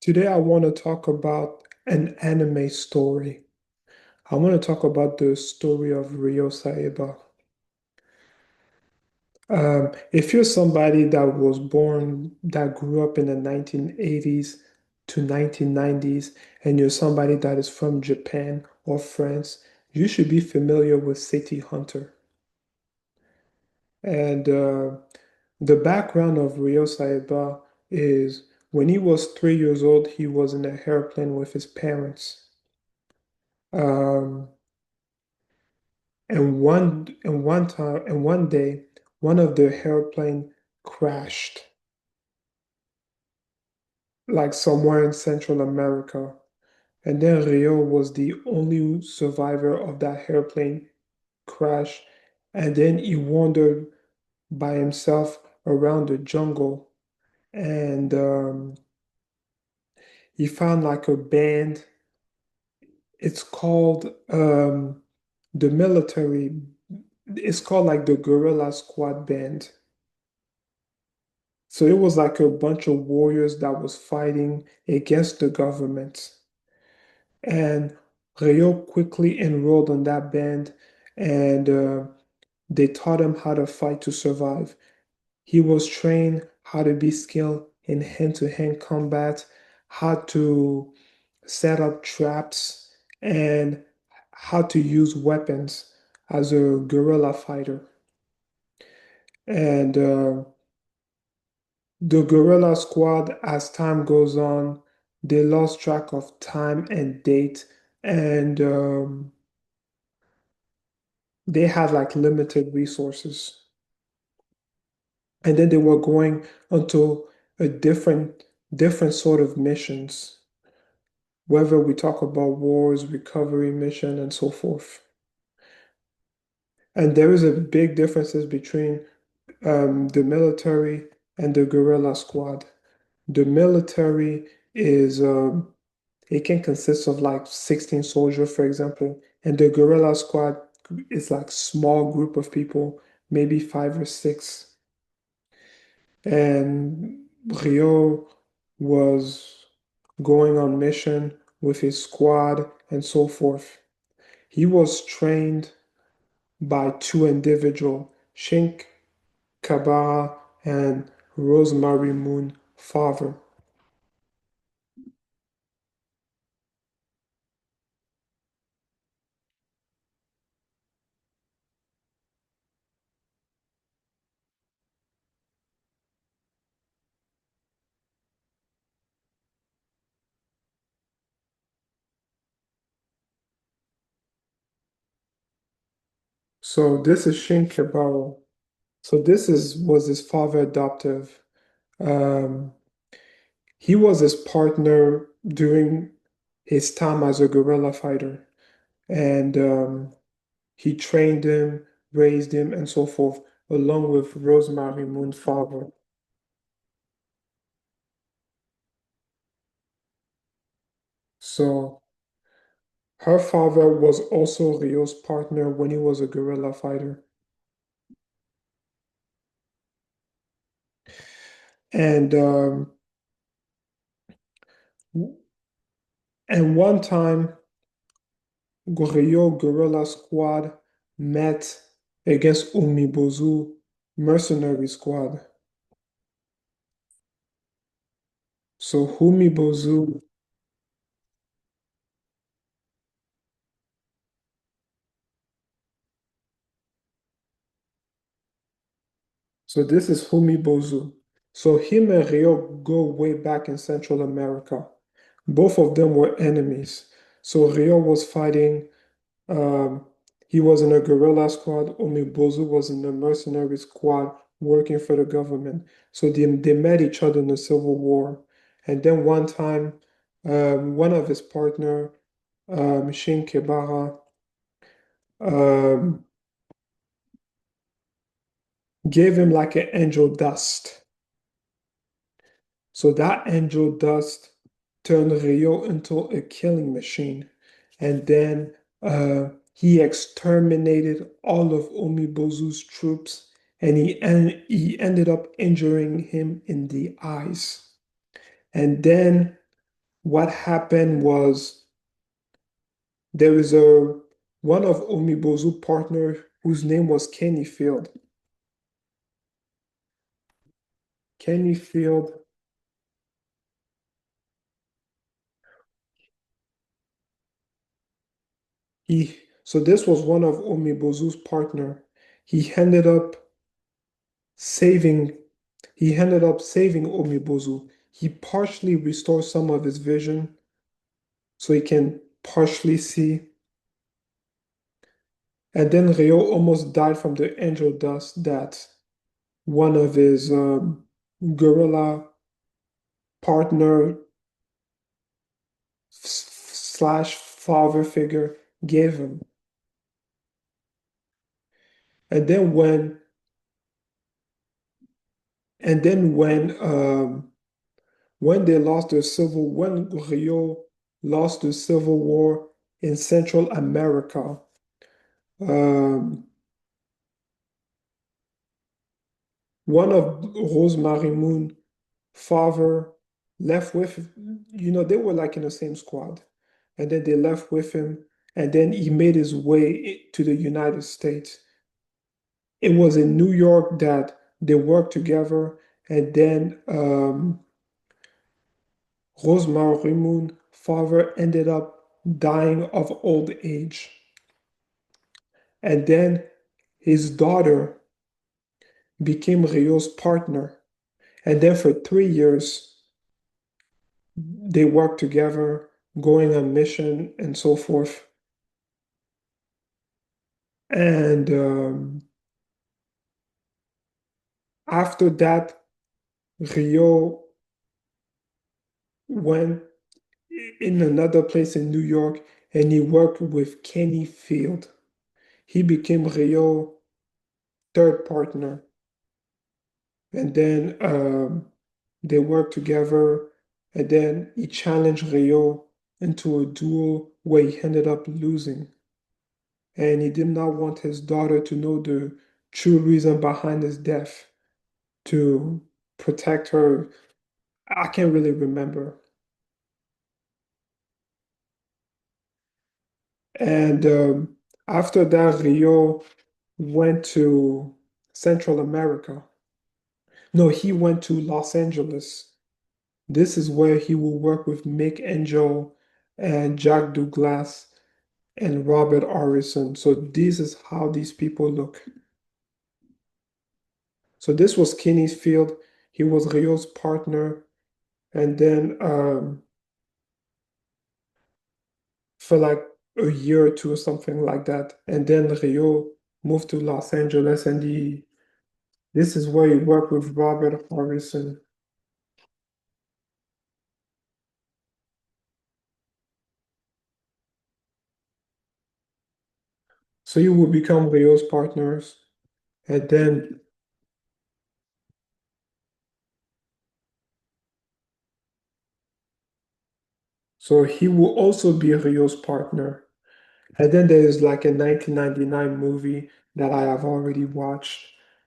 Today, I want to talk about an anime story. I want to talk about the story of Ryo Saeba. If you're somebody that grew up in the 1980s to 1990s, and you're somebody that is from Japan or France, you should be familiar with City Hunter. And the background of Ryo Saeba is when he was 3 years old, he was in a airplane with his parents. Um, and one day, one of the airplane crashed, like somewhere in Central America. And then Rio was the only survivor of that airplane crash. And then he wandered by himself around the jungle, and he found like a band. It's called the military. It's called like the Guerrilla Squad Band. So it was like a bunch of warriors that was fighting against the government. And Ryo quickly enrolled on that band, and they taught him how to fight to survive. He was trained how to be skilled in hand-to-hand combat, how to set up traps, and how to use weapons as a guerrilla fighter. And the Guerrilla Squad, as time goes on, they lost track of time and date, and they had like limited resources. And then they were going onto a different sort of missions, whether we talk about wars, recovery mission, and so forth. And there is a big differences between the military and the guerrilla squad. The military is it can consist of like 16 soldiers, for example, and the guerrilla squad is like small group of people, maybe five or six. And Rio was going on mission with his squad and so forth. He was trained by two individuals, Shink Kabara and Rosemary Moon Father. So this is Shink Kabara. So this is was his father adoptive. Um, he was his partner during his time as a guerrilla fighter, and he trained him, raised him, and so forth, along with Rosemary Moon's father. So her father was also Ryo's partner when he was a guerrilla fighter. And and one time, Ryo Guerrilla Squad met against Umibozu Mercenary Squad. So Umibozu, so this is Umibozu. So him and Ryo go way back in Central America. Both of them were enemies. So Ryo was fighting, um, he was in a guerrilla squad. Umibozu was in a mercenary squad working for the government. So they met each other in the Civil War. And then one time, one of his partner, Shin Kebara, um, gave him like an angel dust. So that angel dust turned Ryo into a killing machine. And then he exterminated all of Umibozu's troops, and he ended up injuring him in the eyes. And then what happened was there is a one of Umibozu partner whose name was Kenny Field. Kenny Field, so this was one of Umibozu's partner. He ended up saving he ended up saving Umibozu. He partially restored some of his vision so he can partially see. And then Ryo almost died from the angel dust that one of his guerrilla partner slash father figure gave him. And then when and then when they lost the civil when Rio lost the civil war in Central America, um, one of Rosemary Moon father left with they were like in the same squad, and then they left with him, and then he made his way to the United States. It was in New York that they worked together, and then Rosemary Moon father ended up dying of old age. And then his daughter became Ryo's partner. And then for 3 years, they worked together, going on mission and so forth. And after that, Ryo went in another place in New York and he worked with Kenny Field. He became Ryo's third partner. And then they worked together. And then he challenged Ryo into a duel where he ended up losing. And he did not want his daughter to know the true reason behind his death to protect her. I can't really remember. And after that, Ryo went to Central America. No, he went to Los Angeles. This is where he will work with Mick Angel and Jack Douglas and Robert Orison. So this is how these people look. So this was Kenny's field. He was Ryo's partner. And then for like a year or two or something like that. And then Ryo moved to Los Angeles and this is where he worked with Robert Orison. So he would become Ryo's partners. And then so he will also be Ryo's partner. And then there's like a 1999 movie that I have already watched.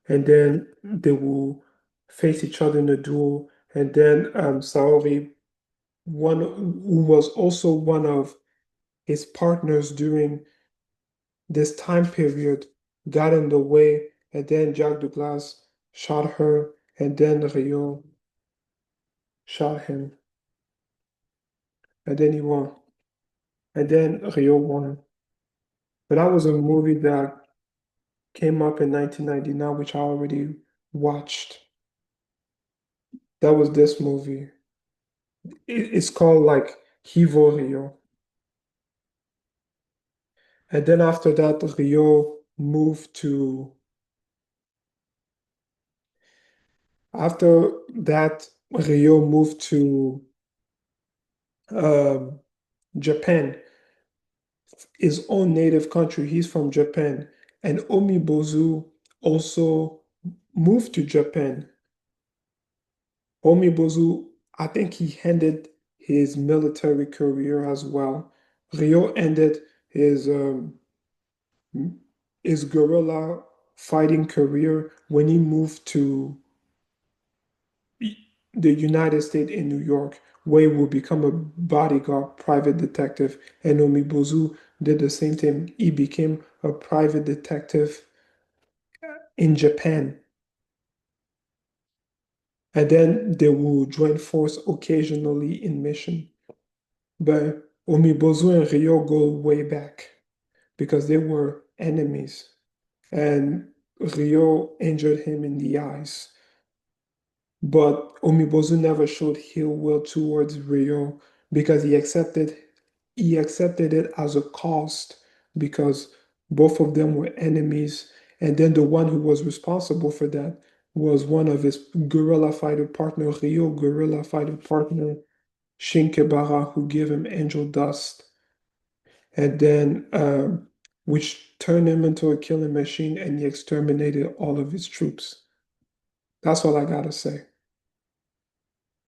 And then they will face each other in a duel. And then Saori, one who was also one of his partners during this time period, got in the way. And then Jack Douglas shot her. And then Ryo shot him. And then he won. And then Ryo won. But that was a movie that came up in 1999, which I already watched. That was this movie. It's called like Hivo Ryo. And then after that, after that, Ryo moved to um, Japan, his own native country. He's from Japan. And Omibozu also moved to Japan. Umibozu, I think he ended his military career as well. Ryo ended his um, his guerrilla fighting career when he moved to the United States in New York, where he would become a bodyguard private detective. And Umibozu did the same thing. He became a private detective in Japan. And then they will join force occasionally in mission. But Umibozu and Ryo go way back because they were enemies. And Ryo injured him in the eyes. But Umibozu never showed ill will towards Ryo because he accepted it as a cost because both of them were enemies. And then the one who was responsible for that was one of his guerrilla fighter partner, Ryo guerrilla fighter partner, Shinkebara, who gave him angel dust. And then which turned him into a killing machine and he exterminated all of his troops. That's all I gotta say.